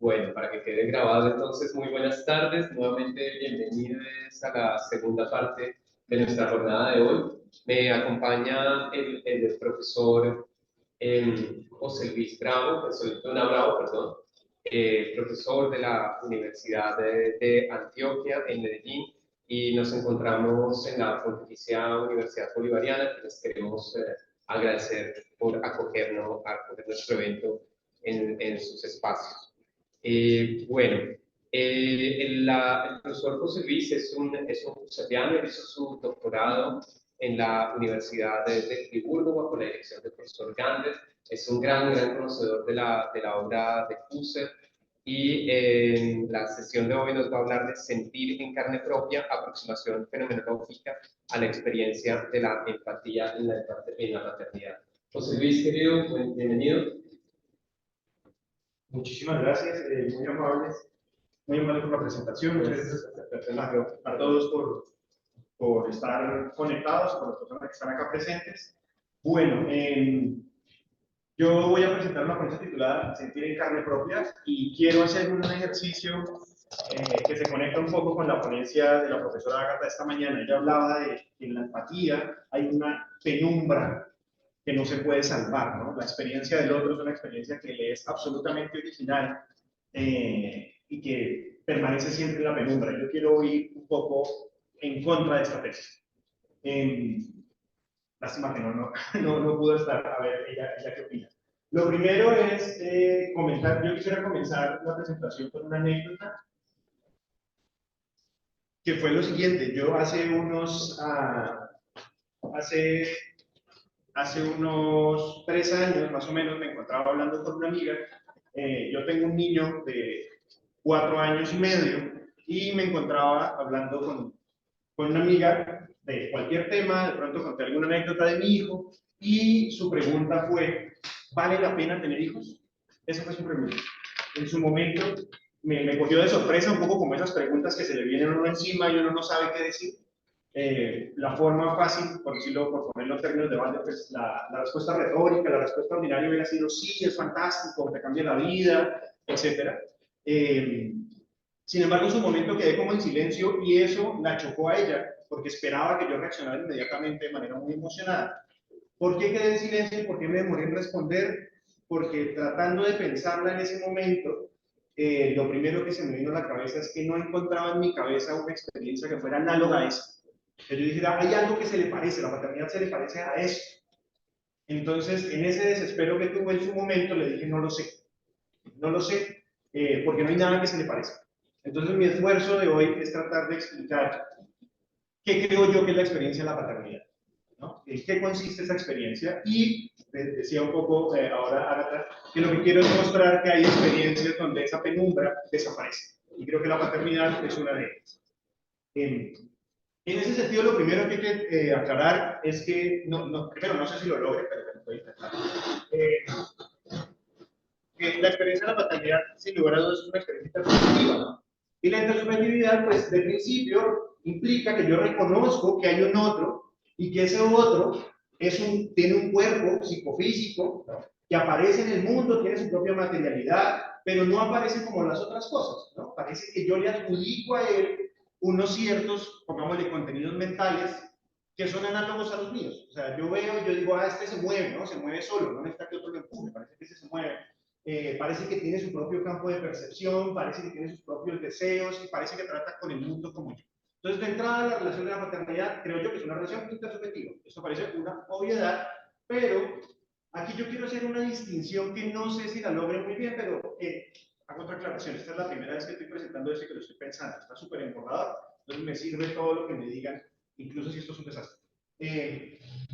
Bueno, para que quede grabado entonces, muy buenas tardes. Nuevamente bienvenidos a la segunda parte de nuestra jornada de hoy. Me acompaña el profesor José Luis Bravo, profesor Dona Bravo, perdón, profesor de la Universidad de Antioquia en Medellín, y nos encontramos en la Pontificia Universidad Bolivariana, que les queremos agradecer por acogernos, acoger nuestro evento en sus espacios. Bueno, el profesor José Luis es un serbiano, él hizo su doctorado en la Universidad de Friburgo bajo la dirección del profesor Gander. Es un gran conocedor de la obra de Husserl, y en la sesión de hoy nos va a hablar de sentir en carne propia, aproximación fenomenológica a la experiencia de la empatía en la paternidad. José Luis, querido, bienvenido. Muchísimas gracias, muy amables por la presentación. Muchas gracias a todos por estar conectados, por las personas que están acá presentes. Bueno, yo voy a presentar una ponencia titulada Sentir en carne propia, y quiero hacer un ejercicio que se conecta un poco con la ponencia de la profesora Ágata esta mañana. Ella hablaba de que en la empatía hay una penumbra que no se puede salvar, ¿no? La experiencia del otro es una experiencia que le es absolutamente original y que permanece siempre en la penumbra. Yo quiero ir un poco en contra de esta tesis. Lástima que no pudo estar. A ver, ella qué opina. Lo primero es comentar. Yo quisiera comenzar la presentación con una anécdota que fue lo siguiente. Yo hace unos 3 años más o menos me encontraba hablando con una amiga. Yo tengo un niño de 4 años y medio y me encontraba hablando con una amiga de cualquier tema. De pronto conté alguna anécdota de mi hijo y su pregunta fue: ¿vale la pena tener hijos? Esa fue su pregunta. En su momento me cogió de sorpresa, un poco como esas preguntas que se le vienen a uno encima y uno no sabe qué decir. La forma fácil, por decirlo, por ponerlo en términos de base, pues la respuesta retórica, la respuesta ordinaria hubiera sido: sí, es fantástico, te cambia la vida, etc. Sin embargo, en su momento quedé como en silencio y eso la chocó a ella, porque esperaba que yo reaccionara inmediatamente de manera muy emocionada. ¿Por qué quedé en silencio y por qué me demoré en responder? Porque tratando de pensarla en ese momento, lo primero que se me vino a la cabeza es que no encontraba en mi cabeza una experiencia que fuera análoga a esa. Que yo dijera, hay algo que se le parece, la paternidad se le parece a eso. Entonces, en ese desespero que tuve en su momento, le dije, no lo sé, porque no hay nada que se le parezca. Entonces, mi esfuerzo de hoy es tratar de explicar qué creo yo que es la experiencia de la paternidad, ¿no? ¿En qué consiste esa experiencia? Y decía un poco ahora Ágata, que lo que quiero es mostrar que hay experiencias donde esa penumbra desaparece. Y creo que la paternidad es una de ellas. En ese sentido, lo primero que hay que aclarar es que, primero, no sé si lo logre, pero lo voy a intentar. Que la experiencia de la paternidad, sin lugar a dudas, es una experiencia intersubjetiva, ¿no? Y la intersubjetividad, pues, de principio, implica que yo reconozco que hay un otro y que ese otro tiene un cuerpo psicofísico, ¿no?, que aparece en el mundo, tiene su propia materialidad, pero no aparece como las otras cosas, ¿no? Parece que yo le adjudico a él unos ciertos, pongámosle, contenidos mentales que son análogos a los míos. O sea, yo veo y yo digo, este se mueve, ¿no? Se mueve solo, no necesita que otro lo empuje, parece que ese se mueve. Parece que tiene su propio campo de percepción, parece que tiene sus propios deseos y parece que trata con el mundo como yo. Entonces, de entrada, la relación de la paternidad, creo yo que es una relación intersubjetiva. Esto parece una obviedad, pero aquí yo quiero hacer una distinción que no sé si la logre muy bien, pero hago otra aclaración. Esta es la primera vez que estoy presentando esto y que lo estoy pensando. Está súper embordado, entonces me sirve todo lo que me digan, incluso si esto es un desastre.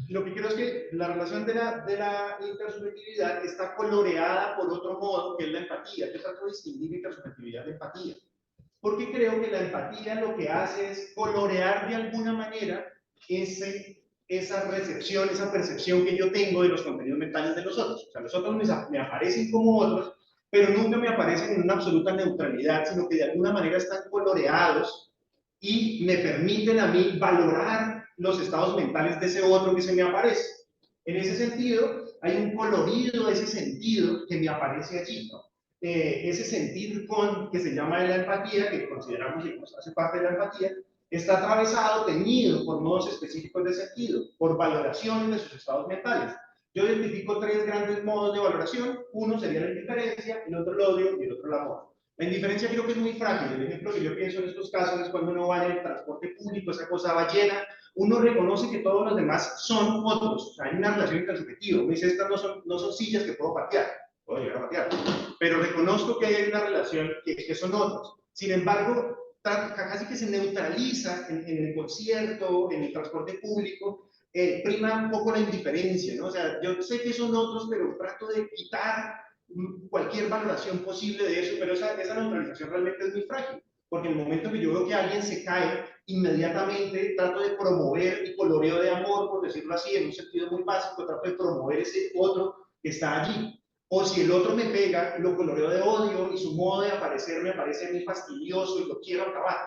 Lo que quiero es que la relación de la intersubjetividad está coloreada por otro modo, que es la empatía. Yo trato de distinguir intersubjetividad de empatía, porque creo que la empatía lo que hace es colorear de alguna manera esa recepción, esa percepción que yo tengo de los contenidos mentales de los otros. O sea, los otros me aparecen como otros, pero nunca me aparecen en una absoluta neutralidad, sino que de alguna manera están coloreados y me permiten a mí valorar los estados mentales de ese otro que se me aparece. En ese sentido, hay un colorido de ese sentido que me aparece allí, ¿no? ese sentir con, que se llama de la empatía, que consideramos que hace parte de la empatía, está atravesado, teñido por modos específicos de sentido, por valoraciones de sus estados mentales. Yo identifico tres grandes modos de valoración. Uno sería la indiferencia, el otro el odio y el otro el amor. La indiferencia creo que es muy frágil. El ejemplo que yo pienso en estos casos es cuando uno va en el transporte público, esa cosa va llena, uno reconoce que todos los demás son otros. O sea, hay una relación intersubjetiva. Uno dice, estas no son sillas que puedo patear. Puedo llegar a patear. Pero reconozco que hay una relación que son otros. Sin embargo, casi que se neutraliza en el concierto, en el transporte público, prima un poco la indiferencia, ¿no? O sea, yo sé que son otros, pero trato de quitar cualquier valoración posible de eso, pero esa neutralización realmente es muy frágil, porque en el momento que yo veo que alguien se cae, inmediatamente trato de promover mi coloreo de amor, por decirlo así, en un sentido muy básico, trato de promover ese otro que está allí. O si el otro me pega, lo coloreo de odio y su modo de aparecer me parece muy fastidioso y lo quiero acabar,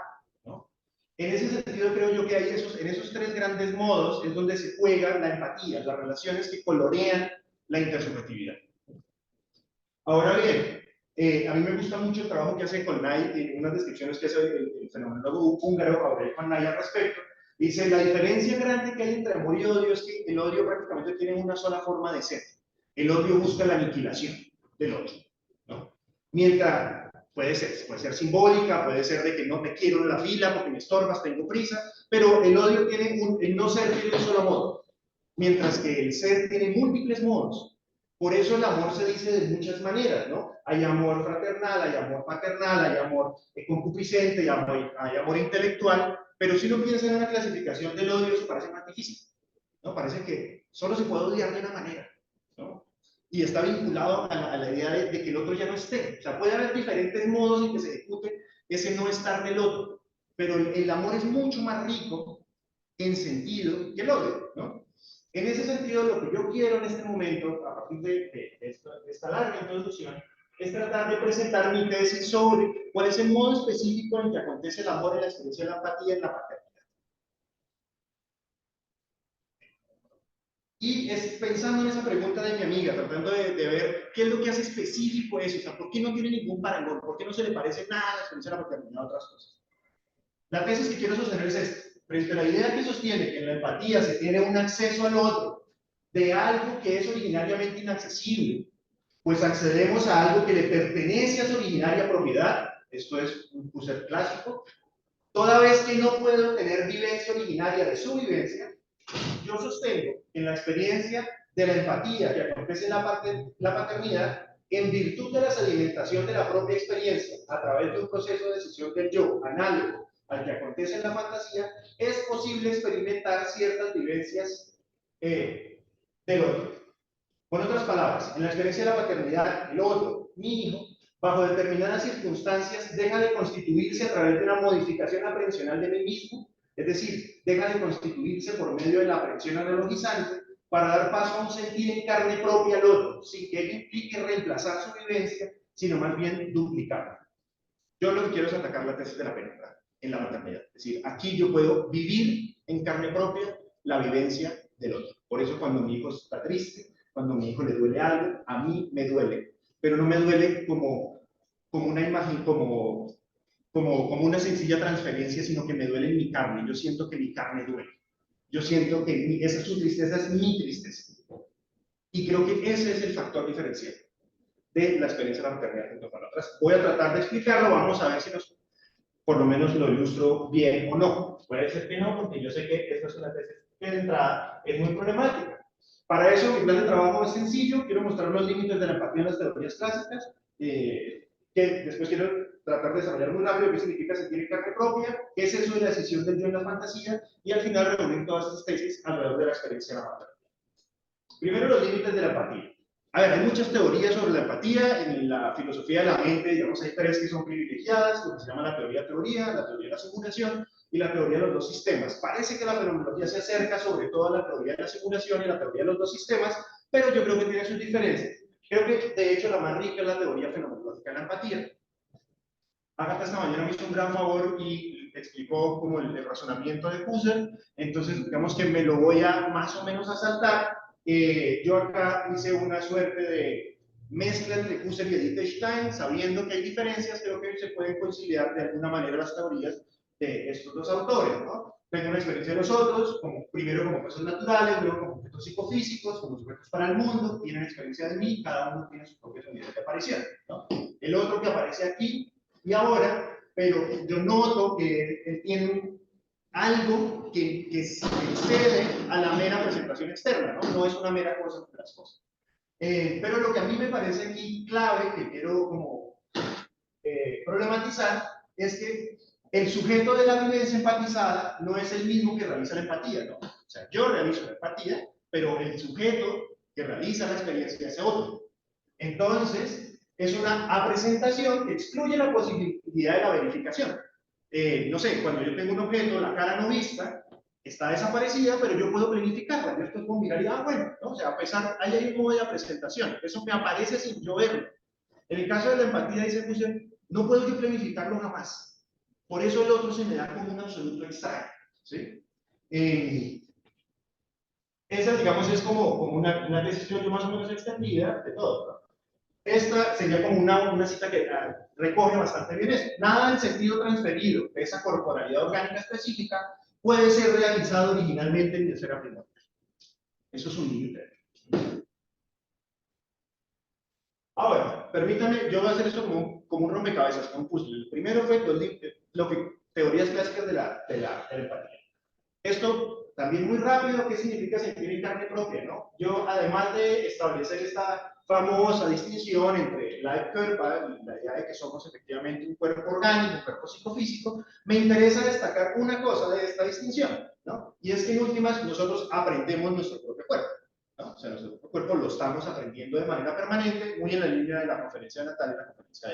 ¿no? En ese sentido creo yo que hay en esos tres grandes modos es donde se juega la empatía, las relaciones que colorean la intersubjetividad. Ahora bien, a mí me gusta mucho el trabajo que hace Kolnay, en unas descripciones que hace el fenomenólogo húngaro Aurel Kolnay al respecto. Dice, la diferencia grande que hay entre amor y odio es que el odio prácticamente tiene una sola forma de ser. El odio busca la aniquilación del otro, ¿no? Mientras puede ser simbólica, puede ser de que no te quiero en la fila porque me estorbas, tengo prisa, pero el odio tiene el no ser tiene un solo modo, mientras que el ser tiene múltiples modos. Por eso el amor se dice de muchas maneras, ¿no? Hay amor fraternal, hay amor paternal, hay amor concupiscente, hay amor intelectual, pero si uno piensa en una clasificación del odio, eso parece más difícil, ¿no? Parece que solo se puede odiar de una manera, ¿no? Y está vinculado a la idea de que el otro ya no esté. O sea, puede haber diferentes modos en que se ejecute ese no estar del otro, pero el amor es mucho más rico en sentido que el odio, ¿no? En ese sentido, lo que yo quiero en este momento, a partir de esta larga introducción, es tratar de presentar mi tesis sobre cuál es el modo específico en que acontece el amor en la experiencia de la empatía en la paternidad. Y es pensando en esa pregunta de mi amiga, tratando de ver qué es lo que hace específico eso, o sea, ¿por qué no tiene ningún parangón? ¿Por qué no se le parece nada a la experiencia de la paternidad a otras cosas? La tesis que quiero sostener es esta. Frente a la idea que sostiene que en la empatía se tiene un acceso al otro de algo que es originariamente inaccesible, pues accedemos a algo que le pertenece a su originaria propiedad, esto es un Husserl clásico, toda vez que no puedo tener vivencia originaria de su vivencia, yo sostengo en la experiencia de la empatía que acontece en la paternidad, en virtud de la sedimentación de la propia experiencia, a través de un proceso de decisión del yo, análogo al que acontece en la fantasía, es posible experimentar ciertas vivencias del otro. Con otras palabras, en la experiencia de la paternidad, el otro, mi hijo, bajo determinadas circunstancias, deja de constituirse a través de una modificación aprehensional de mí mismo, es decir, deja de constituirse por medio de la aprehensión analogizante para dar paso a un sentir en carne propia al otro, sin que ello implique reemplazar su vivencia, sino más bien duplicarla. Yo lo que quiero es atacar la tesis de la penumbra en la maternidad. Es decir, aquí yo puedo vivir en carne propia la vivencia del otro. Por eso cuando mi hijo está triste, cuando a mi hijo le duele algo, a mí me duele. Pero no me duele como una imagen, como una sencilla transferencia, sino que me duele en mi carne. Yo siento que mi carne duele. Yo siento que esa su tristeza es mi tristeza. Y creo que ese es el factor diferencial de la experiencia de la maternidad junto con otras. Voy a tratar de explicarlo, vamos a ver si por lo menos lo ilustro bien o no. Puede ser que no, porque yo sé que esta es una tesis que de entrada es muy problemática. Para eso mi plan de trabajo es sencillo, quiero mostrar los límites de la empatía en las teorías clásicas, que después quiero tratar de desarrollar muy rápido qué significa sentir en carne propia, qué es eso de la decisión del yo en la fantasía, y al final reunir todas esas tesis alrededor de la experiencia de la maternidad. Primero, los límites de la empatía. A ver, hay muchas teorías sobre la empatía. En la filosofía de la mente, digamos, hay tres que son privilegiadas, lo que se llama la teoría-teoría, la teoría de la simulación y la teoría de los dos sistemas. Parece que la fenomenología se acerca sobre todo a la teoría de la simulación y la teoría de los dos sistemas, pero yo creo que tiene sus diferencias. Creo que, de hecho, la más rica es la teoría fenomenológica de la empatía. Agatha esta mañana me hizo un gran favor y explicó como el razonamiento de Husserl, entonces digamos que me lo voy a más o menos a saltar. Yo acá hice una suerte mezcla entre Husserl y Edith Stein, sabiendo que hay diferencias, creo que se pueden conciliar de alguna manera las teorías de estos dos autores, ¿no? Tengo una experiencia de los otros, como, primero como personas naturales, luego como objetos psicofísicos, como sujetos para el mundo, tienen experiencia de mí, cada uno tiene sus propias unidades de aparición, ¿no? El otro que aparece aquí y ahora, pero yo noto que él tiene algo que excede a la mera presentación externa, ¿no? No es una mera cosa de las cosas. Pero lo que a mí me parece aquí clave, que quiero como problematizar, es que el sujeto de la vivencia empatizada no es el mismo que realiza la empatía, ¿no? O sea, yo realizo la empatía, pero el sujeto que realiza la experiencia es otro. Entonces, es una apresentación que excluye la posibilidad de la verificación. No sé, cuando yo tengo un objeto, la cara no vista, está desaparecida, pero yo puedo planificarla. Yo después puedo mirar y, bueno, ¿no? O sea, a pesar, hay un modo de presentación. Eso me aparece sin yo verlo. En el caso de la empatía, dice Husserl, no puedo yo planificarlo jamás. Por eso el otro se me da como un absoluto extraño. ¿Sí? Esa, digamos, es como una decisión más o menos extendida de todo, ¿no? Esta sería como una cita que recoge bastante bien eso. Nada del sentido transferido de esa corporalidad orgánica específica puede ser realizado originalmente en tercera primordial. Eso es un límite. Ahora, permítanme, yo voy a hacer esto como un rompecabezas, como un puzzle. El primero fue teorías clásicas de la empatía. Esto también muy rápido, ¿qué significa sentir en carne propia? ¿No? Yo, además de establecer esta famosa distinción entre Leib-Körper y la idea de que somos efectivamente un cuerpo orgánico, un cuerpo psicofísico, me interesa destacar una cosa de esta distinción, ¿no? Y es que en últimas nosotros aprendemos nuestro propio cuerpo, ¿no? O sea, nuestro propio cuerpo lo estamos aprendiendo de manera permanente, muy en la línea de la conferencia de Natalia y la conferencia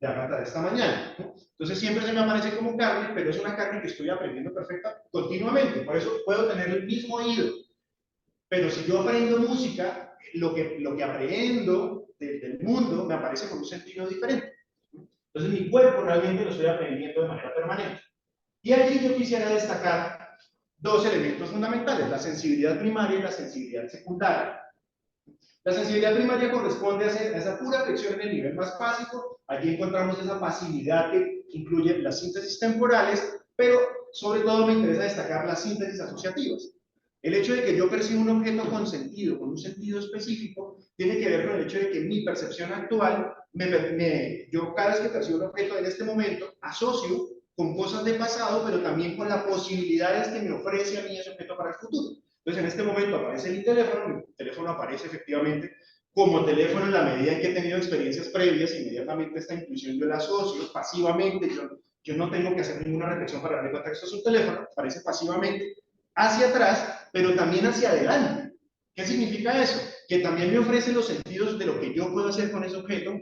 de Agatha de esta mañana, ¿no? Entonces siempre se me aparece como carne, pero es una carne que estoy aprendiendo perfecta continuamente, por eso puedo tener el mismo oído, pero si yo aprendo música, lo que aprendo del mundo me aparece con un sentido diferente. Entonces mi cuerpo realmente lo estoy aprendiendo de manera permanente. Y allí yo quisiera destacar dos elementos fundamentales, la sensibilidad primaria y la sensibilidad secundaria. La sensibilidad primaria corresponde a esa pura afección en el nivel más básico. Allí encontramos esa pasividad que incluye las síntesis temporales, pero sobre todo me interesa destacar las síntesis asociativas. El hecho de que yo perciba un objeto con sentido, con un sentido específico, tiene que ver con el hecho de que mi percepción actual, yo cada vez que percibo un objeto en este momento, asocio con cosas de pasado, pero también con las posibilidades que me ofrece a mí ese objeto para el futuro. Entonces, en este momento aparece mi teléfono aparece efectivamente como teléfono en la medida en que he tenido experiencias previas, inmediatamente esta inclusión yo la asocio pasivamente, yo no tengo que hacer ninguna reflexión para darle cuenta que esto es un teléfono, aparece pasivamente hacia atrás, pero también hacia adelante. ¿Qué significa eso? Que también me ofrece los sentidos de lo que yo puedo hacer con ese objeto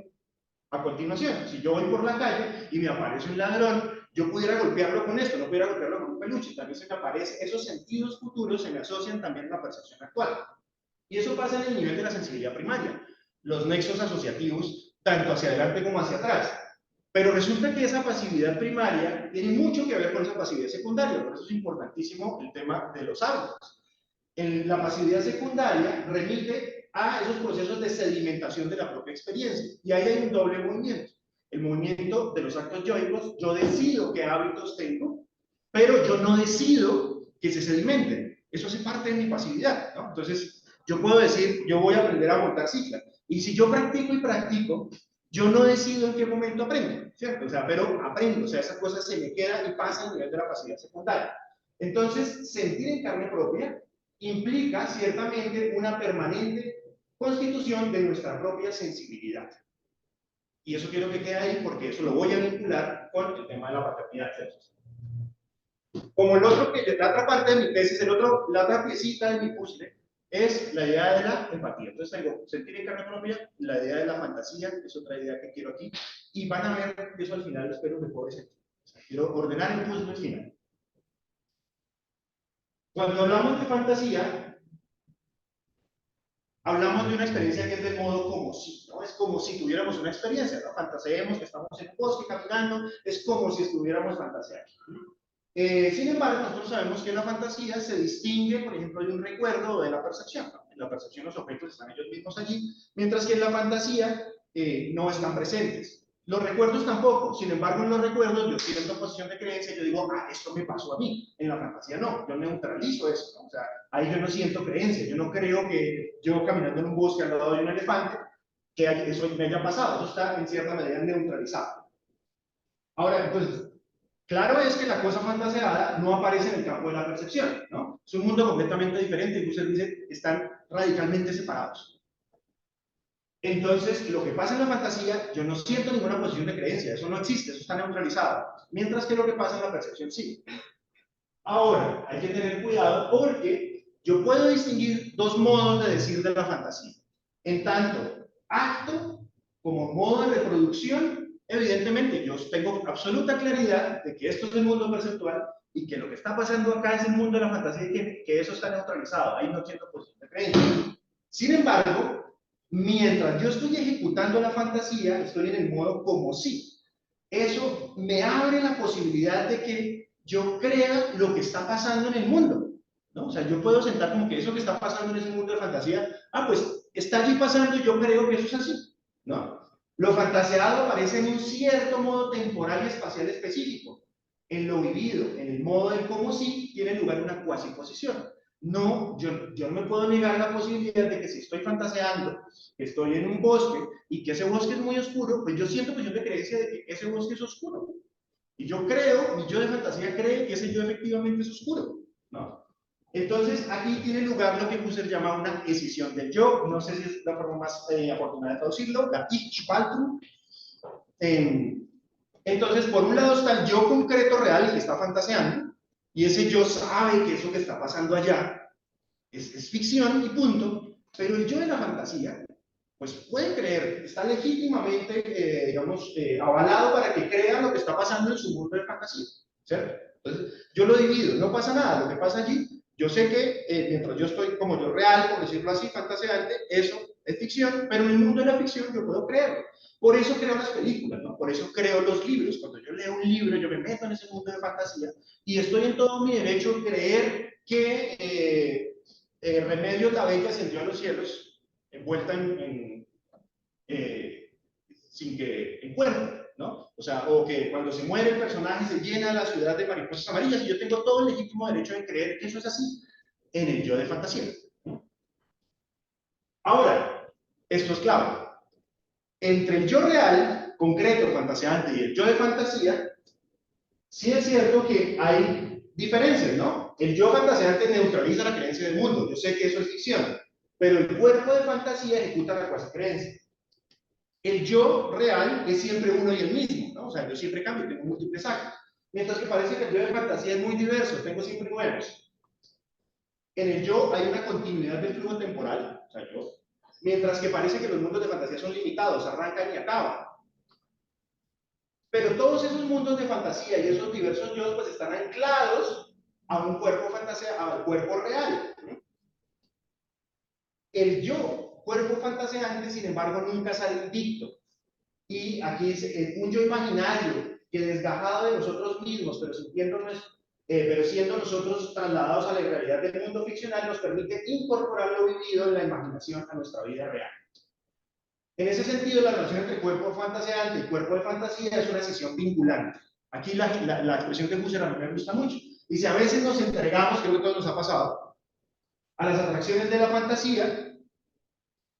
a continuación. Si yo voy por la calle y me aparece un ladrón, yo pudiera golpearlo con esto, no pudiera golpearlo con un peluche, también se me aparece, esos sentidos futuros se me asocian también a la percepción actual. Y eso pasa en el nivel de la sensibilidad primaria, los nexos asociativos, tanto hacia adelante como hacia atrás. Pero resulta que esa pasividad primaria tiene mucho que ver con esa pasividad secundaria, por eso es importantísimo el tema de los hábitos. La pasividad secundaria remite a esos procesos de sedimentación de la propia experiencia. Y ahí hay un doble movimiento. El movimiento de los actos yoicos, yo decido qué hábitos tengo, pero yo no decido que se sedimenten. Eso hace parte de mi pasividad, ¿no? Entonces, yo puedo decir, yo voy a aprender a montar cicla. Y si yo practico y practico, yo no decido en qué momento aprendo, ¿cierto? O sea, pero aprendo, o sea, esa cosa se me queda y pasa a nivel de la pasividad secundaria. Entonces, sentir en carne propia implica ciertamente una permanente constitución de nuestra propia sensibilidad. Y eso quiero que quede ahí porque eso lo voy a vincular con el tema de la paternidad. Como la otra parte de mi tesis, la otra piecita de mi puzzle es la idea de la empatía. Entonces tengo sentir en carne propia, la idea de la fantasía, es otra idea que quiero aquí, y van a ver que eso al final espero que pueda ser. O sea, quiero ordenar el puzzle al final. Cuando hablamos de fantasía, hablamos de una experiencia que es de modo como si, ¿no? Es como si tuviéramos una experiencia, ¿no? Fantaseemos que estamos en un bosque caminando, es como si estuviéramos fantaseando. Sin embargo, nosotros sabemos que la fantasía se distingue, por ejemplo, de un recuerdo o de la percepción, ¿no? la percepción, los objetos están ellos mismos allí, mientras que en la fantasía no están presentes. Los recuerdos tampoco, sin embargo en los recuerdos yo estoy en una posición de creencia, yo digo, ah, esto me pasó a mí, en la fantasía no, yo neutralizo eso, ¿no? O sea, ahí yo no siento creencia, yo no creo que yo caminando en un bosque al lado de un elefante, que eso me haya pasado, eso está en cierta medida neutralizado. Ahora, entonces, claro es que la cosa fantaseada no aparece en el campo de la percepción, ¿no? Es un mundo completamente diferente, y usted dice, están radicalmente separados. Entonces, lo que pasa en la fantasía, yo no siento ninguna posición de creencia, eso no existe, eso está neutralizado, mientras que lo que pasa en la percepción sí. Ahora, hay que tener cuidado porque yo puedo distinguir dos modos de decir de la fantasía. En tanto, acto como modo de reproducción, evidentemente yo tengo absoluta claridad de que esto es el mundo perceptual y que lo que está pasando acá es el mundo de la fantasía y que eso está neutralizado, ahí no siento posición de creencia. Sin embargo, mientras yo estoy ejecutando la fantasía, estoy en el modo como si. Eso me abre la posibilidad de que yo crea lo que está pasando en el mundo, ¿no? O sea, yo puedo sentar como que eso que está pasando en ese mundo de fantasía, ah, pues está allí pasando y yo creo que eso es así, ¿no? Lo fantaseado aparece en un cierto modo temporal y espacial específico. En lo vivido, en el modo del como si, tiene lugar una cuasiposición. No, yo no me puedo negar la posibilidad de que si estoy fantaseando, que estoy en un bosque y que ese bosque es muy oscuro, pues yo siento posición de creencia de que ese bosque es oscuro. Y yo creo, mi yo de fantasía cree que ese yo efectivamente es oscuro, ¿no? Entonces, aquí tiene lugar lo que Husserl llama una escisión del yo. No sé si es la forma más afortunada de traducirlo, la Ich-Spaltung. Entonces, por un lado está el yo concreto real que está fantaseando, y ese yo sabe que eso que está pasando allá es ficción y punto, pero el yo de la fantasía, pues puede creer, está legítimamente, digamos, avalado para que crea lo que está pasando en su mundo de fantasía, ¿cierto? Entonces, yo lo divido, no pasa nada, lo que pasa allí, yo sé que mientras yo estoy como yo real, por decirlo así, fantaseante, eso es ficción, pero en el mundo de la ficción yo puedo creerlo. Por eso creo las películas, ¿no? Por eso creo los libros. Cuando yo leo un libro, yo me meto en ese mundo de fantasía y estoy en todo mi derecho a creer que Remedios la Bella ascendió a los cielos envuelta sin que en cuerpo, ¿no? O sea, o que cuando se muere el personaje se llena la ciudad de mariposas amarillas y yo tengo todo el legítimo derecho de creer que eso es así en el yo de fantasía, ¿no? Ahora, esto es clave. Entre el yo real, concreto, fantaseante, y el yo de fantasía, sí es cierto que hay diferencias, ¿no? El yo fantaseante neutraliza la creencia del mundo. Yo sé que eso es ficción, pero el cuerpo de fantasía ejecuta la cuasi creencia. El yo real es siempre uno y el mismo, ¿no? O sea, yo siempre cambio, tengo múltiples actos. Mientras que parece que el yo de fantasía es muy diverso, tengo siempre nuevos. En el yo hay una continuidad del flujo temporal, o sea, yo, mientras que parece que los mundos de fantasía son limitados, arrancan y acaban. Pero todos esos mundos de fantasía y esos diversos yo pues están anclados a un cuerpo fantasía, al cuerpo real. El yo, cuerpo fantaseante, sin embargo, nunca sale invicto. Y aquí dice, un yo imaginario que desgajado de nosotros mismos, pero siendo nosotros trasladados a la realidad del mundo ficcional, nos permite incorporar lo vivido en la imaginación a nuestra vida real. En ese sentido, la relación entre cuerpo fantaseante y cuerpo de fantasía es una escisión vinculante. Aquí la expresión de Husserl a mí me gusta mucho. Dice, a veces nos entregamos, creo que todo nos ha pasado, a las atracciones de la fantasía,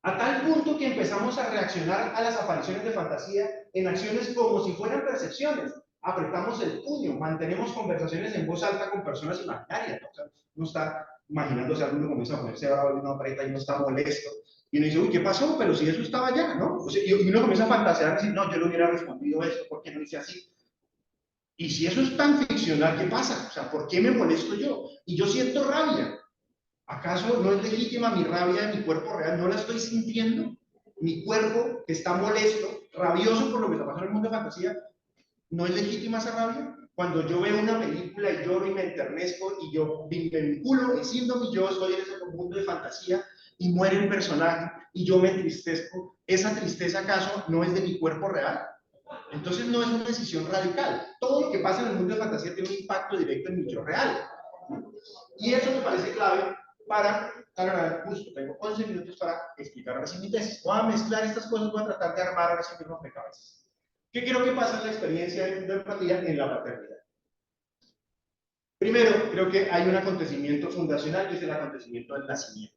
a tal punto que empezamos a reaccionar a las apariciones de fantasía en acciones como si fueran percepciones. Apretamos el puño, mantenemos conversaciones en voz alta con personas imaginarias, ¿no? O sea, uno está imaginándose a uno comienza a ponerse bravo y uno aprieta y uno está molesto. Y uno dice, uy, ¿qué pasó? Pero si eso estaba allá, ¿no? O sea, y uno comienza a fantasear y decir, no, yo le hubiera respondido esto, ¿por qué no hice así? Y si eso es tan ficcional, ¿qué pasa? O sea, ¿por qué me molesto yo? Y yo siento rabia. ¿Acaso no es legítima mi rabia de mi cuerpo real? ¿No la estoy sintiendo? Mi cuerpo que está molesto, rabioso por lo que está pasando en el mundo de fantasía, ¿no es legítima esa rabia? Cuando yo veo una película y lloro y me enternezco y yo me vinculo y siendo mi yo, estoy en ese mundo de fantasía y muere el personaje y yo me entristezco, ¿esa tristeza acaso no es de mi cuerpo real? Entonces no es una decisión radical. Todo lo que pasa en el mundo de fantasía tiene un impacto directo en mi yo real. Y eso me parece clave para justo tengo 11 minutos para explicar ahora sí mi tesis. Voy a mezclar estas cosas, voy a tratar de armar ahora sí mi rompecabezas. ¿Qué creo que pasa en la experiencia de empatía en la paternidad? Primero, creo que hay un acontecimiento fundacional que es el acontecimiento del nacimiento.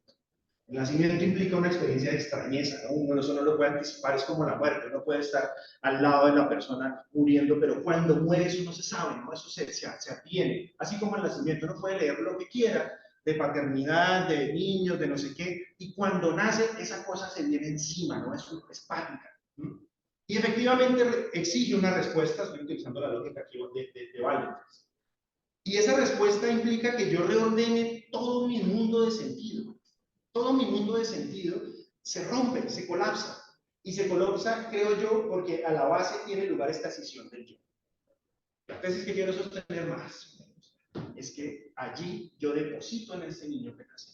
El nacimiento implica una experiencia de extrañeza, ¿no? Uno eso no lo puede anticipar, es como la muerte, uno puede estar al lado de la persona muriendo, pero cuando muere eso no se sabe, ¿no? Eso se adviene. Así como el nacimiento, uno puede leer lo que quiera, de paternidad, de niños, de no sé qué, y cuando nace esa cosa se viene encima, ¿no? Es pática. ¿No? Y efectivamente exige una respuesta, estoy utilizando la lógica aquí de Valens. Y esa respuesta implica que yo reordene todo mi mundo de sentido. Todo mi mundo de sentido se rompe, se colapsa. Y se colapsa, creo yo, porque a la base tiene lugar esta escisión del yo. La tesis que quiero sostener más es que allí yo deposito en ese niño que nace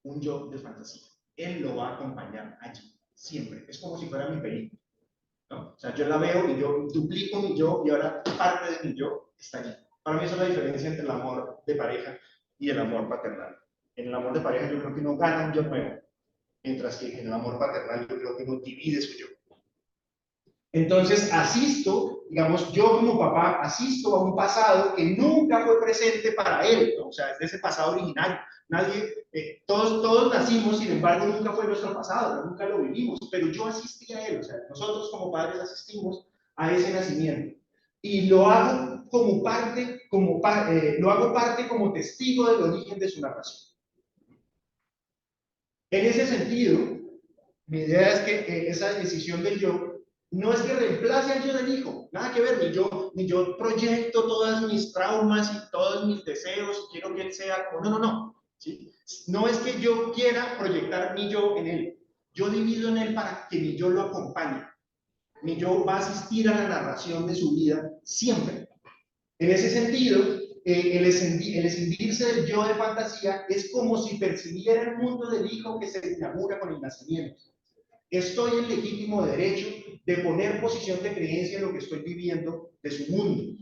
un yo de fantasía. Él lo va a acompañar allí, siempre. Es como si fuera mi película, ¿no? O sea, yo la veo y yo duplico mi yo y ahora parte de mi yo está allí. Para mí esa es la diferencia entre el amor de pareja y el amor paternal. En el amor de pareja yo creo que uno gana un yo nuevo, mientras que en el amor paternal yo creo que uno divide su yo. Entonces asisto, digamos, yo como papá asisto a un pasado que nunca fue presente para él, ¿no? O sea, es de ese pasado original. Nadie, todos nacimos, sin embargo, nunca fue nuestro pasado, ¿no? Nunca lo vivimos, pero yo asistí a él, o sea, nosotros como padres asistimos a ese nacimiento. Y lo hago como parte, lo hago parte como testigo del origen de su narración. En ese sentido, mi idea es que esa decisión del yo no es que reemplace al yo del hijo, nada que ver, ni yo proyecto todas mis traumas y todos mis deseos y quiero que él sea como, no, ¿sí? No es que yo quiera proyectar mi yo en él, yo divido en él para que mi yo lo acompañe, mi yo va a asistir a la narración de su vida siempre. En ese sentido, el escindirse del yo de fantasía es como si percibiera el mundo del hijo que se inaugura con el nacimiento. Estoy en legítimo derecho de poner posición de creencia en lo que estoy viviendo de su mundo.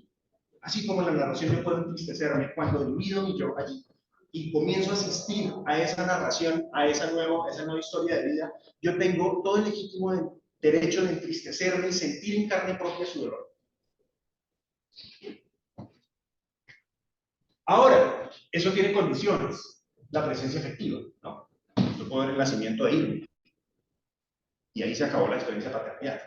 Así como en la narración yo puedo entristecerme cuando divido mi yo allí y comienzo a asistir a esa narración, a esa nueva historia de vida, yo tengo todo el legítimo derecho de entristecerme y sentir en carne propia su dolor. Ahora, eso tiene condiciones, la presencia efectiva, ¿no? Yo puedo ver el nacimiento de Irving, y ahí se acabó la experiencia paternal.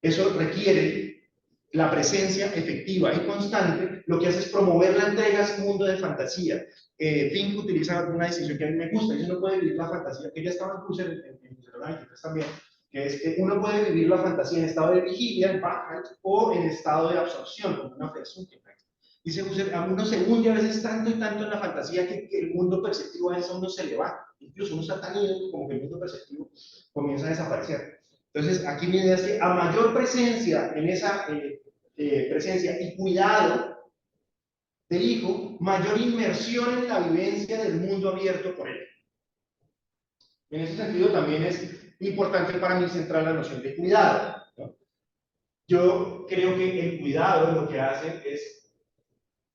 Eso requiere la presencia efectiva y constante, lo que hace es promover la entrega a ese mundo de fantasía. Fink utiliza una distinción que a mí me gusta, y uno puede vivir la fantasía, que ya estaba incluso en psicoanálisis también, que es que uno puede vivir la fantasía en estado de vigilia, en Bacchus, o en estado de absorción, como una Versunken. Dice Husserl, a uno se hunde a veces tanto y tanto en la fantasía que el mundo perceptivo a veces a uno se le va. Incluso uno está tan ido como que el mundo perceptivo comienza a desaparecer. Entonces, aquí mi idea es que a mayor presencia en esa presencia y cuidado del hijo, mayor inmersión en la vivencia del mundo abierto por él. En ese sentido también es importante para mí centrar la noción de cuidado, ¿no? Yo creo que el cuidado lo que hace es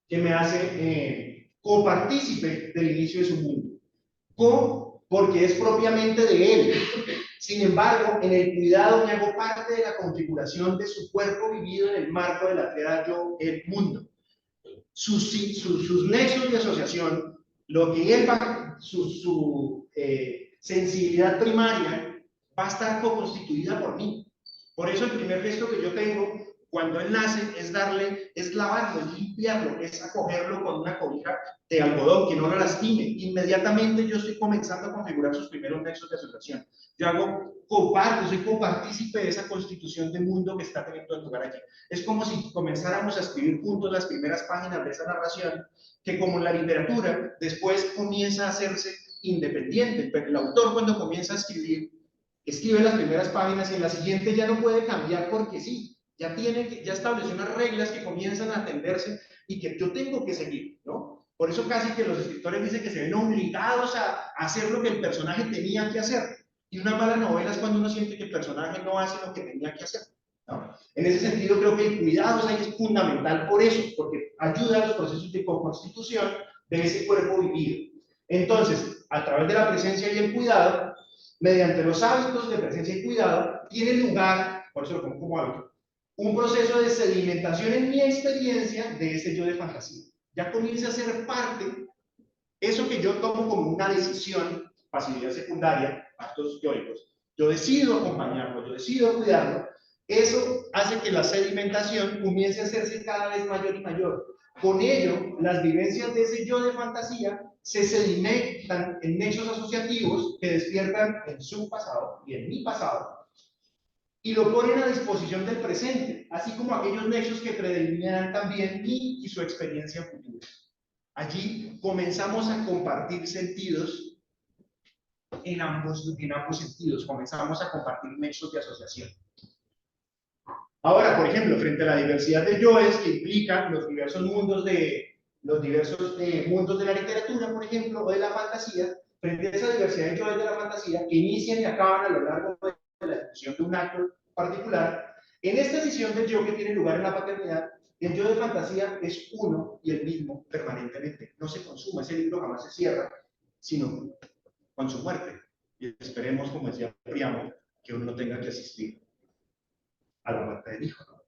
que me hace copartícipe del inicio de su mundo. Porque es propiamente de él. Sin embargo, en el cuidado me hago parte de la configuración de su cuerpo vivido en el marco de la tierra yo, el mundo. Sus nexos de asociación, lo que él va, su sensibilidad primaria, va a estar co-constituida por mí. Por eso el primer gesto que yo tengo cuando él nace es lavarlo, es limpiarlo, es acogerlo con una cobija de algodón que no lo lastime. Inmediatamente yo estoy comenzando a configurar sus primeros nexos de asociación. Yo soy copartícipe de esa constitución de mundo que está teniendo lugar allí. Es como si comenzáramos a escribir juntos las primeras páginas de esa narración, que como en la literatura, después comienza a hacerse independiente. Pero el autor cuando comienza a escribe las primeras páginas y en la siguiente ya no puede cambiar porque sí, ya estableció unas reglas que comienzan a atenderse y que yo tengo que seguir, ¿no? Por eso casi que los escritores dicen que se ven obligados a hacer lo que el personaje tenía que hacer. Y una mala novela es cuando uno siente que el personaje no hace lo que tenía que hacer, ¿no? En ese sentido creo que el cuidado ahí es fundamental por eso, porque ayuda a los procesos de constitución de ese cuerpo vivido. Entonces, a través de la presencia y el cuidado, mediante los hábitos de presencia y cuidado, tiene lugar, por eso lo pongo como hábito, un proceso de sedimentación en mi experiencia de ese yo de fantasía. Ya comienza a ser parte, eso que yo tomo como una decisión, pasividad secundaria, actos yoicos, yo decido acompañarlo, yo decido cuidarlo, eso hace que la sedimentación comience a hacerse cada vez mayor y mayor. Con ello, las vivencias de ese yo de fantasía se sedimentan en nexos asociativos que despiertan en su pasado y en mi pasado y lo ponen a disposición del presente, así como aquellos nexos que predeterminan también mi y su experiencia futura. Allí comenzamos a compartir sentidos en ambos sentidos, comenzamos a compartir nexos de asociación. Ahora, por ejemplo, frente a la diversidad de yoes que implican los diversos mundos de la literatura, por ejemplo, o de la fantasía, frente a esa diversidad de yoes de la fantasía que inician y acaban a lo largo de la discusión de un acto particular, en esta decisión del yo que tiene lugar en la paternidad, el yo de fantasía es uno y el mismo permanentemente. No se consuma, ese libro jamás se cierra, sino con su muerte. Y esperemos, como decía Priamo, que uno no tenga que asistir a la muerte del hijo, ¿no?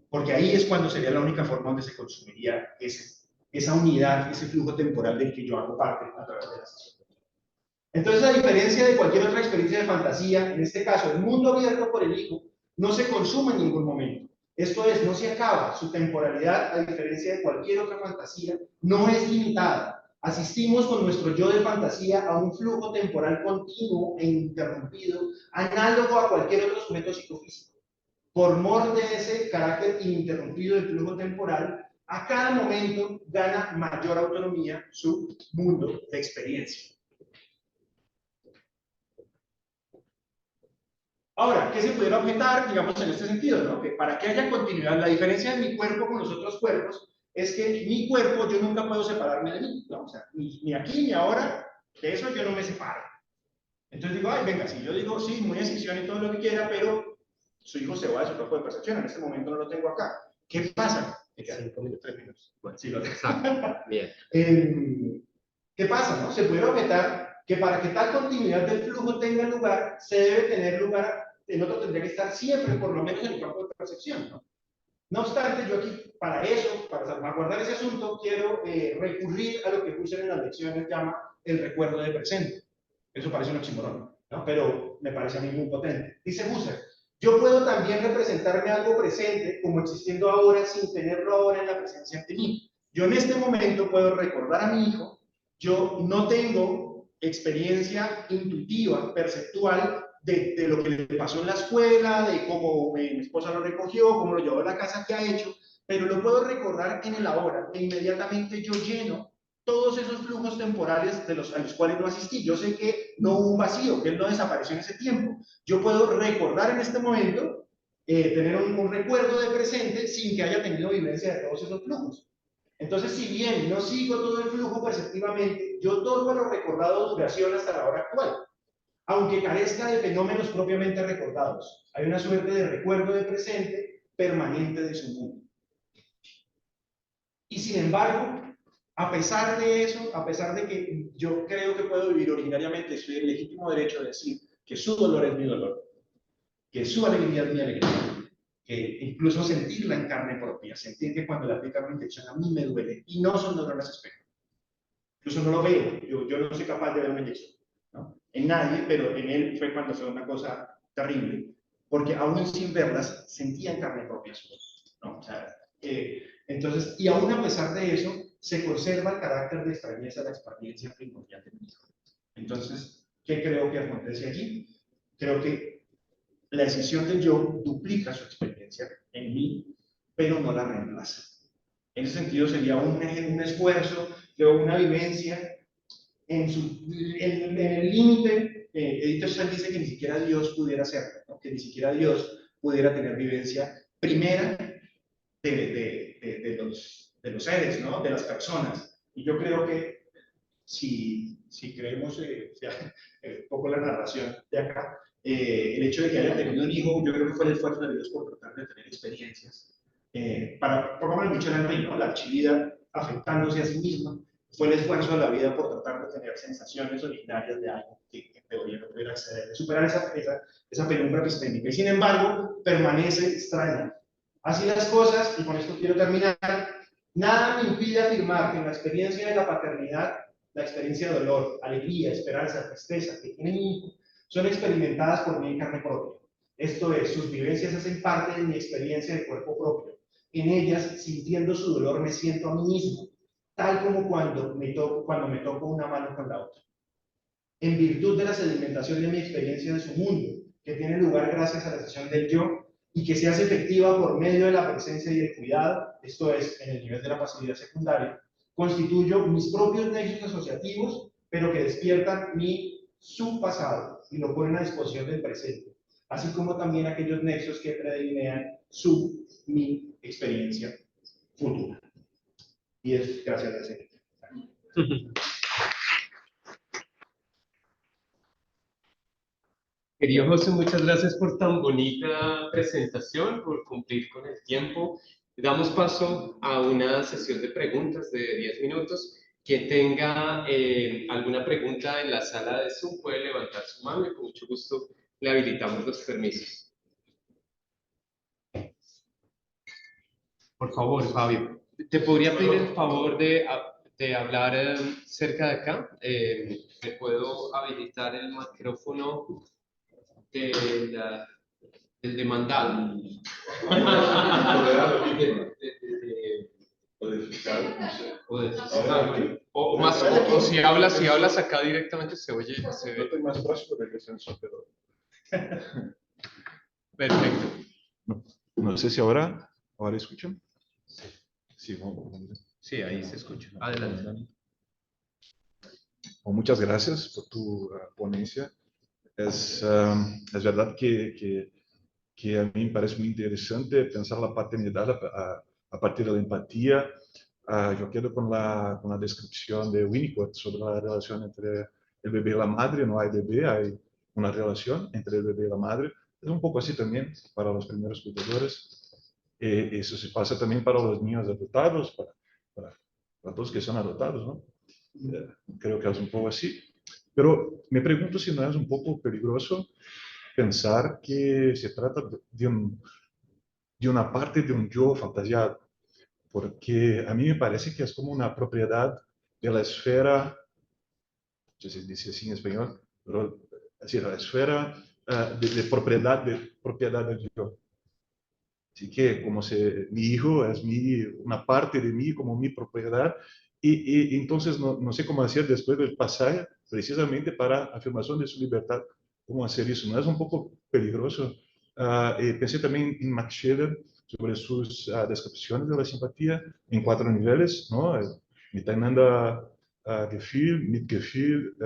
Porque ahí es cuando sería la única forma donde se consumiría esa unidad, ese flujo temporal del que yo hago parte a través de la sesión. Entonces, a diferencia de cualquier otra experiencia de fantasía, en este caso, el mundo abierto por el hijo no se consume en ningún momento. Esto es, no se acaba. Su temporalidad, a diferencia de cualquier otra fantasía, no es limitada. Asistimos con nuestro yo de fantasía a un flujo temporal continuo e ininterrumpido, análogo a cualquier otro sujeto psicofísico. Por mor de ese carácter ininterrumpido del flujo temporal, a cada momento gana mayor autonomía su mundo de experiencia. Ahora, ¿qué se pudiera objetar, digamos, en este sentido, ¿no? Que para que haya continuidad, la diferencia de mi cuerpo con los otros cuerpos es que mi cuerpo yo nunca puedo separarme de mí, ¿no? O sea, ni aquí ni ahora, de eso yo no me separo. Entonces digo, ay, venga, si yo digo, sí, muy decisión y todo lo que quiera, pero su hijo se va de su campo de percepción, en este momento no lo tengo acá. ¿Qué pasa? 5 minutos, 3 minutos. Bueno, sí, lo tengo. Bien. ¿Qué pasa, no? Se puede objetar que para que tal continuidad del flujo tenga lugar, se debe tener lugar, el otro tendría que estar siempre, por lo menos en el campo de percepción, ¿no? No obstante, yo aquí, para eso, para salvaguardar ese asunto, quiero recurrir a lo que Husserl en las lecciones llama el recuerdo de presente. Eso parece un oxímoron, ¿no? Pero me parece a mí muy potente. Dice Husserl, yo puedo también representarme algo presente como existiendo ahora sin tenerlo ahora en la presencia ante mí. Yo en este momento puedo recordar a mi hijo, yo no tengo experiencia intuitiva, perceptual, de lo que le pasó en la escuela, de cómo mi esposa lo recogió, cómo lo llevó a la casa que ha hecho, pero lo puedo recordar en el ahora, e inmediatamente yo lleno todos esos flujos temporales a los cuales no asistí. Yo sé que no hubo un vacío, que él no desapareció en ese tiempo. Yo puedo recordar en este momento, tener un recuerdo de presente sin que haya tenido vivencia de todos esos flujos. Entonces, si bien no sigo todo el flujo perceptivamente, yo otorgo a lo recordado duración hasta la hora actual, aunque carezca de fenómenos propiamente recordados. Hay una suerte de recuerdo de presente permanente de su mundo. Y sin embargo, a pesar de eso, a pesar de que yo creo que puedo vivir originariamente, estoy en el legítimo derecho de decir que su dolor es mi dolor, que su alegría es mi alegría, que incluso sentirla en carne propia, sentir que cuando le aplican una inyección a mí me duele, y no son neuronas espejo. Incluso no lo veo, yo no soy capaz de ver una inyección, ¿no? En nadie, pero en él fue cuando fue una cosa terrible, porque aún sin verlas sentía en carne propia su dolor, ¿no? O sea, entonces, y aún a pesar de eso, se conserva el carácter de extrañeza de la experiencia primordial del hijo. Entonces, ¿qué creo que acontece allí? Creo que la decisión del yo duplica su experiencia en mí, pero no la reemplaza. En ese sentido sería un esfuerzo, una vivencia en el límite. Edith Stein dice que ni siquiera Dios pudiera hacerlo, ¿no? Que ni siquiera Dios pudiera tener vivencia primera de los seres, ¿no? De las personas. Y yo creo que si creemos un poco la narración de acá, el hecho de que haya tenido un hijo, yo creo que fue el esfuerzo de Dios por tratar de tener experiencias. Por como el Michel Henry, ¿no? La archivida afectándose a sí misma, fue el esfuerzo de la vida por tratar de tener sensaciones originarias de algo que en teoría no pudiera acceder, de superar esa penumbra epistémica. Y sin embargo, permanece extraña. Así las cosas, y con esto quiero terminar, nada me impide afirmar que en la experiencia de la paternidad, la experiencia de dolor, alegría, esperanza, tristeza que tiene mi hijo, son experimentadas por mí en carne propia. Esto es, sus vivencias hacen parte de mi experiencia de cuerpo propio. En ellas, sintiendo su dolor, me siento a mí mismo, tal como cuando me toco una mano con la otra. En virtud de la sedimentación de mi experiencia de su mundo, que tiene lugar gracias a la sesión del yo, y que se hace efectiva por medio de la presencia y el cuidado, esto es, en el nivel de la pasividad secundaria, constituyo mis propios nexos asociativos, pero que despiertan mi subpasado y lo ponen a disposición del presente, así como también aquellos nexos que predelinean mi experiencia futura. Y es gracias a ese. Querido José, muchas gracias por tan bonita presentación, por cumplir con el tiempo. Damos paso a una sesión de preguntas de 10 minutos. Quien tenga alguna pregunta en la sala de Zoom puede levantar su mano y con mucho gusto le habilitamos los permisos. Por favor, Fabio. ¿Te podría pedir el favor de hablar cerca de acá? ¿Me puedo habilitar el micrófono del demandado? O de fiscal, no sé. O más, o si hablas acá directamente se oye. Se ve. Estoy más próximo del descenso, pero. Perfecto. No sé si ahora escuchan. Sí, sí, ahí se escucha. Adelante. Muchas gracias por tu ponencia. Es verdad que a mí me parece muy interesante pensar la paternidad a partir de la empatía. Yo quedo con la descripción de Winnicott sobre la relación entre el bebé y la madre. No hay bebé, hay una relación entre el bebé y la madre. Es un poco así también para los primeros cuidadores. Eso se pasa también para los niños adoptados, para todos que son adoptados, ¿no? Creo que es un poco así. Pero me pregunto si no es un poco peligroso pensar que se trata de una parte de un yo fantasiado, porque a mí me parece que es como una propiedad de la esfera, no sé si se dice así en español, pero así, la esfera de propiedad del yo. Así que como mi hijo es una parte de mí, como mi propiedad, y entonces no sé cómo hacer después del pasaje, precisamente para afirmación de su libertad, cómo hacer eso. ¿No es un poco peligroso? Pensé también en Max Scheler sobre sus descripciones de la simpatía en 4 niveles, ¿no? Miteinander Gefühl, Mitgefühl,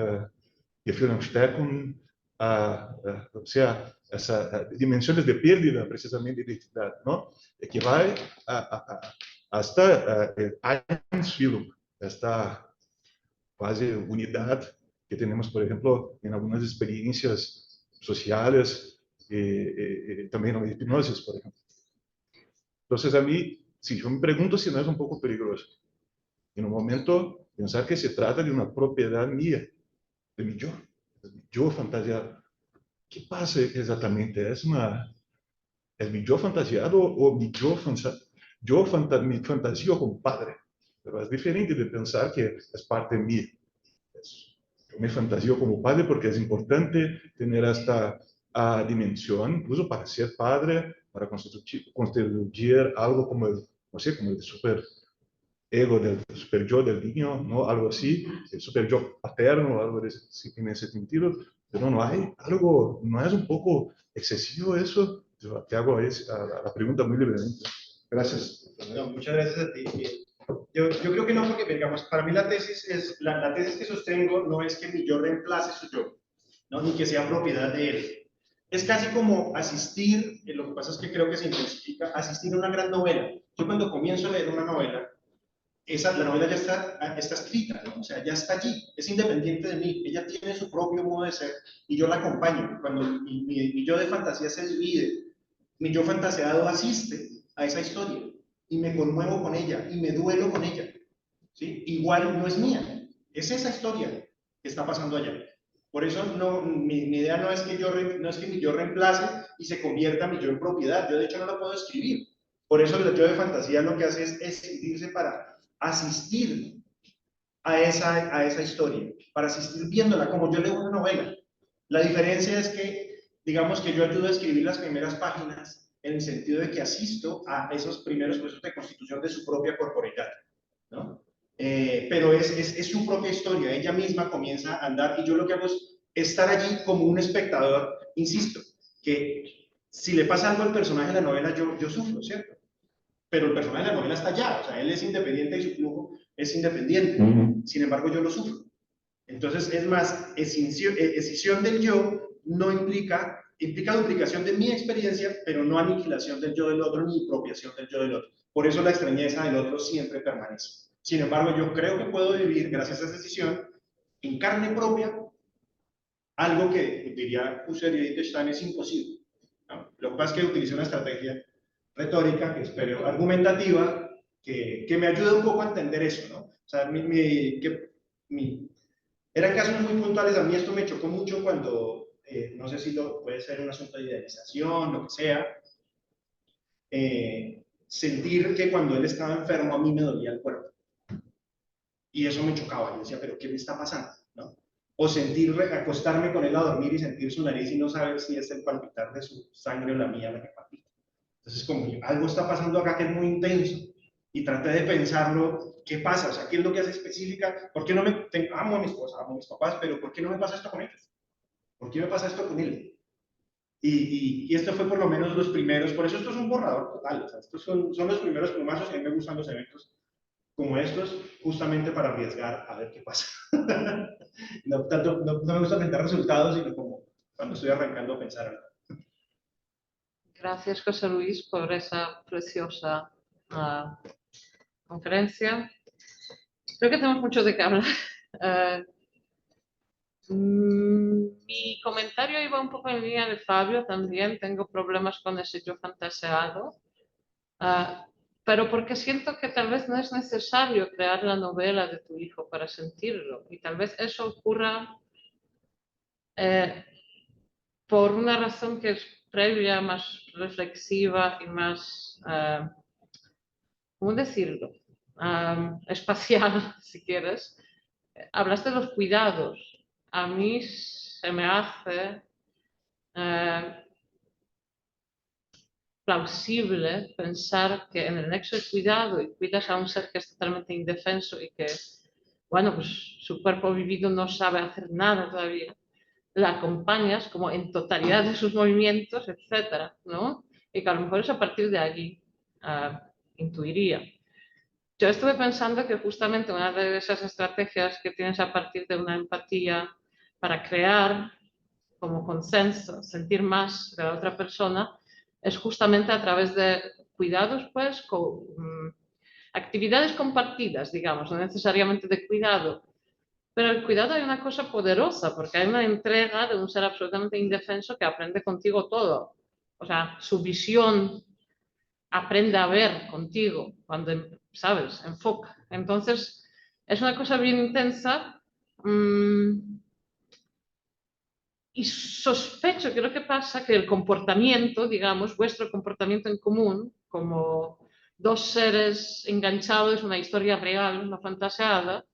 Gefühl und Stärken, o sea, esas dimensiones de pérdida precisamente de identidad, ¿no? Que va hasta el Einfühlung, esta quasi unidad que tenemos, por ejemplo, en algunas experiencias sociales, también en hipnosis, por ejemplo. Entonces, a mí, si yo me pregunto si no es un poco peligroso, en un momento, pensar que se trata de una propiedad mía, de mi yo fantasiado. ¿Qué pasa exactamente? ¿Es mi yo fantasiado o mi mi fantasio como padre? Pero es diferente de pensar que es parte mía. Yo me fantasio como padre porque es importante tener esta dimensión, incluso para ser padre, para construir algo como no sé, como el super ego del super yo del niño, ¿no? Algo así, el super yo paterno, algo en ese sentido, pero no hay algo, no es un poco excesivo eso. Yo te hago la pregunta muy libremente. Gracias. No, muchas gracias a ti. Yo creo que no, porque digamos, para mí la tesis la tesis que sostengo no es que mi yo reemplace su yo, ¿no? Ni que sea propiedad de él. Es casi como asistir, lo que pasa es que creo que se intensifica, asistir a una gran novela. Yo cuando comienzo a leer una novela, la novela ya está escrita, ¿no? O sea, ya está allí, es independiente de mí, ella tiene su propio modo de ser y yo la acompaño. Cuando mi yo de fantasía se divide, mi yo fantaseado asiste a esa historia y me conmuevo con ella y me duelo con ella. ¿sí? Igual no es mía, es esa historia que está pasando allá. Por eso mi idea no es que no es que mi yo reemplace y se convierta mi yo en propiedad. Yo de hecho no lo puedo escribir. Por eso el yo de fantasía lo que hace es escribirse para asistir a esa historia, para asistir viéndola como yo leo una novela. La diferencia es que, digamos que yo ayudo a escribir las primeras páginas en el sentido de que asisto a esos primeros procesos de constitución de su propia corporeidad, ¿no? Pero es su propia historia, ella misma comienza a andar y yo lo que hago es estar allí como un espectador, insisto, que si le pasa algo al personaje de la novela yo sufro, ¿cierto? Pero el personaje de la novela está allá, o sea, él es independiente y su flujo es independiente, sin embargo yo lo sufro. Entonces, es más, escisión del yo no implica duplicación de mi experiencia, pero no aniquilación del yo del otro ni apropiación del yo del otro. Por eso la extrañeza del otro siempre permanece. Sin embargo, yo creo que puedo vivir, gracias a esa decisión, en carne propia, algo que diría Husserl y Wittgenstein es imposible, ¿no? Lo que pasa es que utilicé una estrategia retórica, que espero argumentativa, que me ayuda un poco a entender eso, ¿no? O sea, eran casos muy puntuales. A mí esto me chocó mucho cuando, no sé si puede ser un asunto de idealización, lo que sea, sentir que cuando él estaba enfermo a mí me dolía el cuerpo. Y eso me chocaba. Yo decía, ¿pero qué me está pasando? ¿No? O acostarme con él a dormir y sentir su nariz y no saber si es el palpitar de su sangre o la mía la que palpita. Entonces, como algo está pasando acá que es muy intenso. Y traté de pensarlo, ¿qué pasa? O sea, ¿qué es lo que hace específica? ¿Por qué no me... amo a mi esposa, amo a mis papás, pero ¿por qué no me pasa esto con ellos? ¿Por qué me pasa esto con él? Y esto fue por lo menos los primeros, por eso esto es un borrador total, o sea, estos son los primeros plumazos y a mí me gustan los eventos como estos, justamente para arriesgar a ver qué pasa. No me gusta presentar resultados, sino como cuando estoy arrancando a pensar algo. Gracias, José Luis, por esa preciosa conferencia. Creo que tenemos mucho de qué hablar. Mi comentario iba un poco en línea de Fabio también. Tengo problemas con ese yo fantaseado. Pero porque siento que tal vez no es necesario crear la novela de tu hijo para sentirlo. Y tal vez eso ocurra por una razón que es previa, más reflexiva y más, ¿cómo decirlo? Espacial, si quieres. Hablaste de los cuidados. A mí se me hace plausible pensar que en el nexo de cuidado y cuidas a un ser que es totalmente indefenso y que, bueno, pues su cuerpo vivido no sabe hacer nada todavía, la acompañas como en totalidad de sus movimientos, etcétera, ¿no? Y que a lo mejor es a partir de allí intuiría. Yo estuve pensando que justamente una de esas estrategias que tienes a partir de una empatía para crear como consenso, sentir más de la otra persona, es justamente a través de cuidados, pues, actividades compartidas, digamos, no necesariamente de cuidado. Pero el cuidado hay una cosa poderosa, porque hay una entrega de un ser absolutamente indefenso que aprende contigo todo. O sea, su visión aprende a ver contigo cuando, ¿sabes?, enfoca. Entonces, es una cosa bien intensa. Y sospecho que lo que pasa que el comportamiento, digamos, vuestro comportamiento en común, como dos seres enganchados, una historia real, una fantaseada,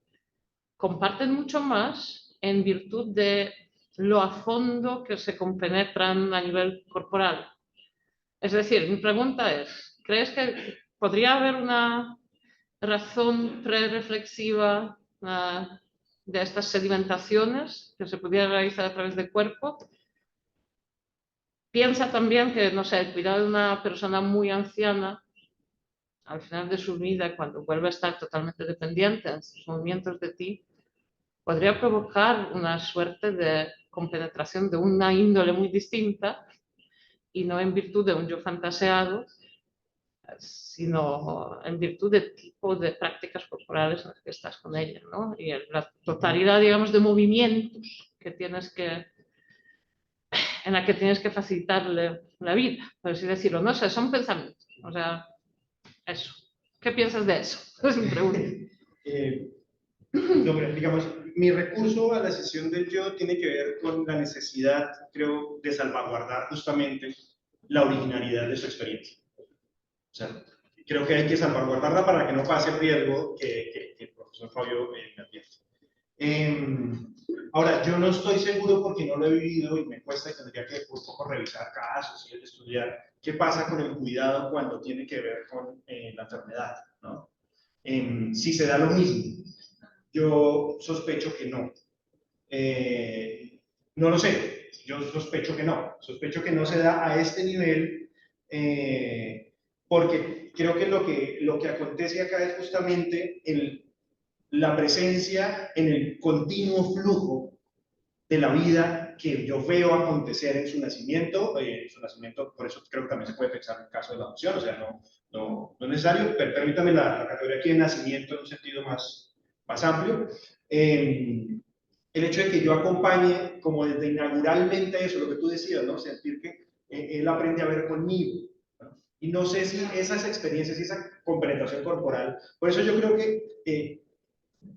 comparten mucho más en virtud de lo a fondo que se compenetran a nivel corporal. Es decir, mi pregunta es, ¿crees que podría haber una razón prereflexiva de estas sedimentaciones que se pudiera realizar a través del cuerpo? Piensa también que, no sé, el cuidado de una persona muy anciana, al final de su vida, cuando vuelve a estar totalmente dependiente en sus movimientos de ti, podría provocar una suerte de compenetración de una índole muy distinta y no en virtud de un yo fantaseado, sino en virtud del tipo de prácticas corporales en las que estás con ella, ¿no? Y la totalidad, digamos, de movimientos que tienes en la que tienes que facilitarle la vida, por así decirlo. No sé, son pensamientos. O sea, eso. ¿Qué piensas de eso? Es mi pregunta. digamos, mi recurso a la sesión del yo tiene que ver con la necesidad, creo, de salvaguardar justamente la originalidad de su experiencia. O sea, creo que hay que salvaguardarla para que no pase el riesgo que el profesor Fabio me advierte. Ahora, yo no estoy seguro porque no lo he vivido y me cuesta y tendría que por poco revisar casos y estudiar qué pasa con el cuidado cuando tiene que ver con la enfermedad, ¿no? Si se da lo mismo. Yo sospecho que no. No lo sé, yo sospecho que no se da a este nivel, porque creo que lo que acontece acá es justamente la presencia en el continuo flujo de la vida que yo veo acontecer en su nacimiento, por eso creo que también se puede pensar en el caso de la adopción, o sea, no es necesario, pero permítame la categoría aquí de nacimiento en un sentido más amplio. El hecho de que yo acompañe como desde inauguralmente eso, lo que tú decías, ¿no? Sentir que él aprende a ver conmigo, ¿no? Y no sé si esas experiencias y esa compenetración corporal, por eso yo creo que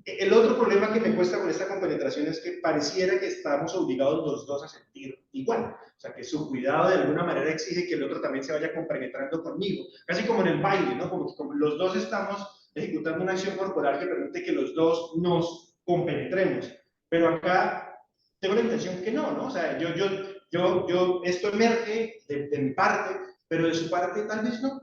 el otro problema que me cuesta con esta compenetración es que pareciera que estamos obligados los dos a sentir igual. O sea, que su cuidado de alguna manera exige que el otro también se vaya compenetrando conmigo. Casi como en el baile, ¿no? Como los dos estamos ejecutando una acción corporal que permite que los dos nos compenetremos. Pero acá tengo la intención que no, ¿no? O sea, esto emerge de mi parte, pero de su parte tal vez no.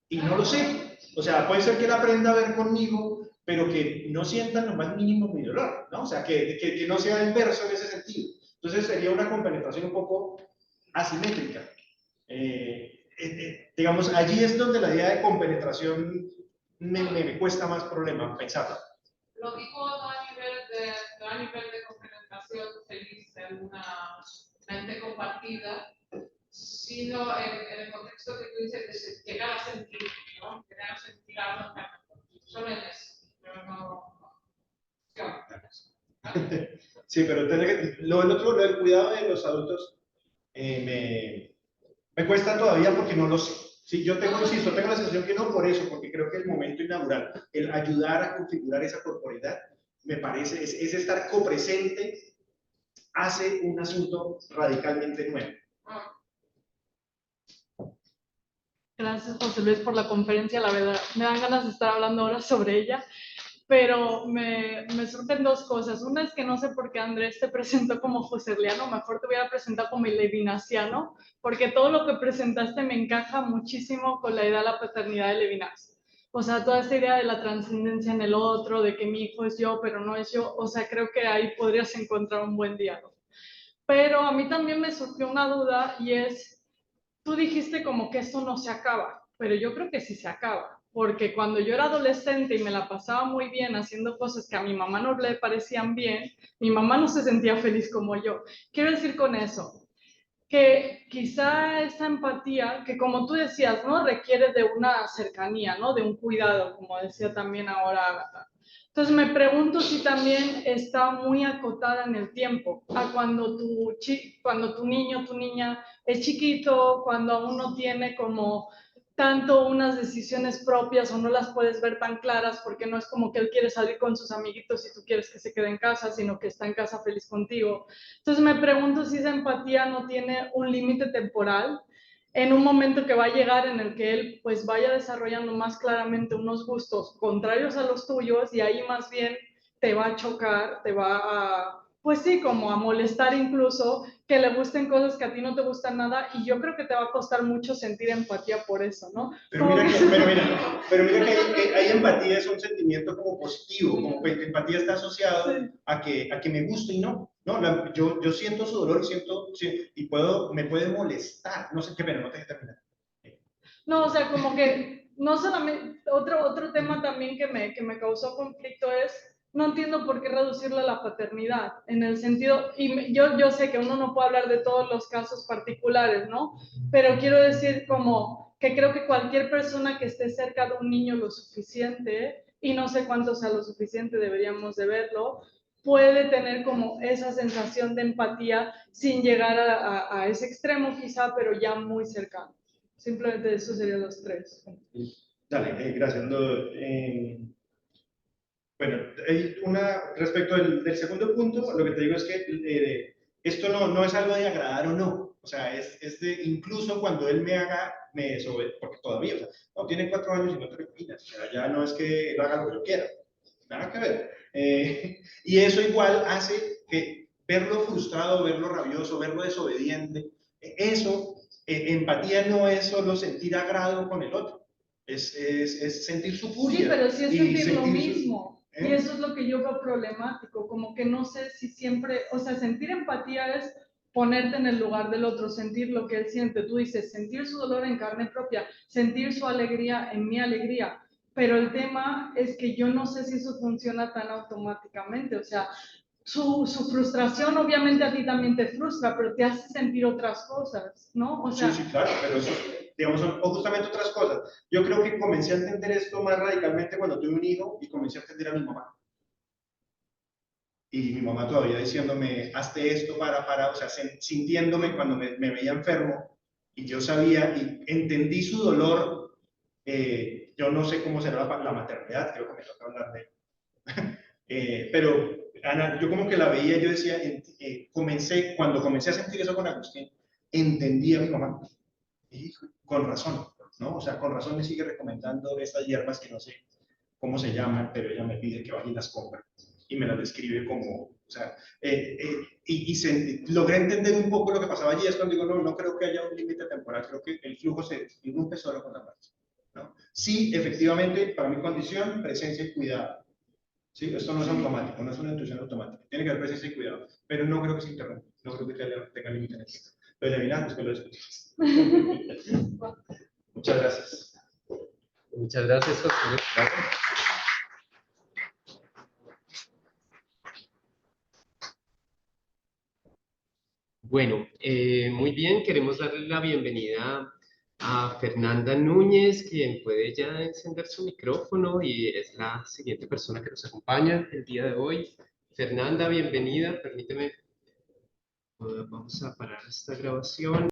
Y no lo sé. O sea, puede ser que él aprenda a ver conmigo, pero que no sientan lo más mínimo mi dolor, ¿no? O sea, que no sea inverso en ese sentido. Entonces sería una compenetración un poco asimétrica. Digamos, allí es donde la idea de compenetración me cuesta más problema pensarla. Lo digo no a nivel de compenetración feliz en una mente compartida, sino en el contexto que tú dices de llegar a sentir, ¿no? Llegar a sentir algo solo en eso, pero no. Sí, pero el otro, lo del cuidado de los adultos, me cuesta todavía porque no lo sé. Sí, insisto, tengo la sensación que no por eso, porque creo que el momento inaugural, el ayudar a configurar esa corporeidad, me parece, es estar copresente, hace un asunto radicalmente nuevo. Gracias, José Luis, por la conferencia. La verdad, me dan ganas de estar hablando ahora sobre ella, pero me surgen dos cosas. Una es que no sé por qué Andrés te presentó como joseliano, mejor te hubiera presentado como levinaciano, porque todo lo que presentaste me encaja muchísimo con la idea de la paternidad de Levinas. O sea, toda esta idea de la trascendencia en el otro, de que mi hijo es yo, pero no es yo, o sea, creo que ahí podrías encontrar un buen diálogo. Pero a mí también me surgió una duda y es, tú dijiste como que esto no se acaba, pero yo creo que sí se acaba, porque cuando yo era adolescente y me la pasaba muy bien haciendo cosas que a mi mamá no le parecían bien, mi mamá no se sentía feliz como yo. Quiero decir con eso, que quizá esta empatía, que como tú decías, ¿no? Requiere de una cercanía, ¿no? De un cuidado, como decía también ahora Agatha. Entonces me pregunto si también está muy acotada en el tiempo, a cuando tu niño, tu niña es chiquito, cuando aún no tiene como tanto unas decisiones propias o no las puedes ver tan claras porque no es como que él quiere salir con sus amiguitos y tú quieres que se quede en casa, sino que está en casa feliz contigo. Entonces me pregunto si esa empatía no tiene un límite temporal en un momento que va a llegar en el que él pues vaya desarrollando más claramente unos gustos contrarios a los tuyos y ahí más bien te va a chocar, te va a, pues sí, como a molestar incluso, que le gusten cosas que a ti no te gustan nada y yo creo que te va a costar mucho sentir empatía por eso, ¿no? Pero mira que hay empatía, es un sentimiento como positivo, como que empatía está asociado sí. a que me guste y no. No, yo siento su dolor y me puede molestar. No sé qué pena, no te terminar. No, o sea, como que no solamente, otro tema también que me causó conflicto es, no entiendo por qué reducirle a la paternidad, en el sentido, y yo sé que uno no puede hablar de todos los casos particulares, ¿no? Pero quiero decir como que creo que cualquier persona que esté cerca de un niño lo suficiente, y no sé cuánto sea lo suficiente, deberíamos de verlo, puede tener como esa sensación de empatía sin llegar a ese extremo quizá, pero ya muy cercano. Simplemente eso serían los tres. Dale, gracias. Bueno, respecto del segundo punto, lo que te digo es que esto no es algo de agradar o no. O sea, es de incluso cuando él me desobedece, porque todavía, o sea, no, tiene 4 años y no te opinas. O sea, ya no es que él haga lo que yo quiera. Nada que ver. Y eso igual hace que verlo frustrado, verlo rabioso, verlo desobediente, eso, empatía no es solo sentir agrado con el otro, es sentir su furia. Sí, pero sí es y sentir lo sentir mismo. Y eso es lo que yo veo problemático, como que no sé si siempre, o sea, sentir empatía es ponerte en el lugar del otro, sentir lo que él siente. Tú dices, sentir su dolor en carne propia, sentir su alegría en mi alegría. Pero el tema es que yo no sé si eso funciona tan automáticamente. O sea, su frustración obviamente a ti también te frustra, pero te hace sentir otras cosas, ¿no? O sea, sí, sí, claro, pero eso, digamos, son justamente otras cosas. Yo creo que comencé a entender esto más radicalmente cuando tuve un hijo y comencé a entender a mi mamá. Y mi mamá todavía diciéndome, hazte esto o sea, sintiéndome cuando me veía enfermo, y yo sabía y entendí su dolor. Yo no sé cómo será la maternidad, creo que me toca hablar de pero Ana, yo como que la veía, yo decía, cuando comencé a sentir eso con Agustín, entendí a mi mamá, y con razón, ¿no? O sea, con razón me sigue recomendando estas hierbas que no sé cómo se llaman, pero ella me pide que vaya y las compre, y me las describe como, o sea, logré entender un poco lo que pasaba allí. Es cuando digo, no creo que haya un límite temporal, creo que el flujo se irrumpe solo con la marcha, ¿no? Sí, efectivamente, para mi condición, presencia y cuidado. Sí, esto no es automático, no es una intuición automática. Tiene que haber presencia y cuidado, pero no creo que se interrumpa, no creo que tenga límite en el tiempo. Lo eliminamos, que lo discutimos. Muchas gracias. Muchas gracias, José. Gracias. Bueno, muy bien, queremos darle la bienvenida a Fernanda Núñez, quien puede ya encender su micrófono y es la siguiente persona que nos acompaña el día de hoy. Fernanda, bienvenida, permíteme, vamos a parar esta grabación.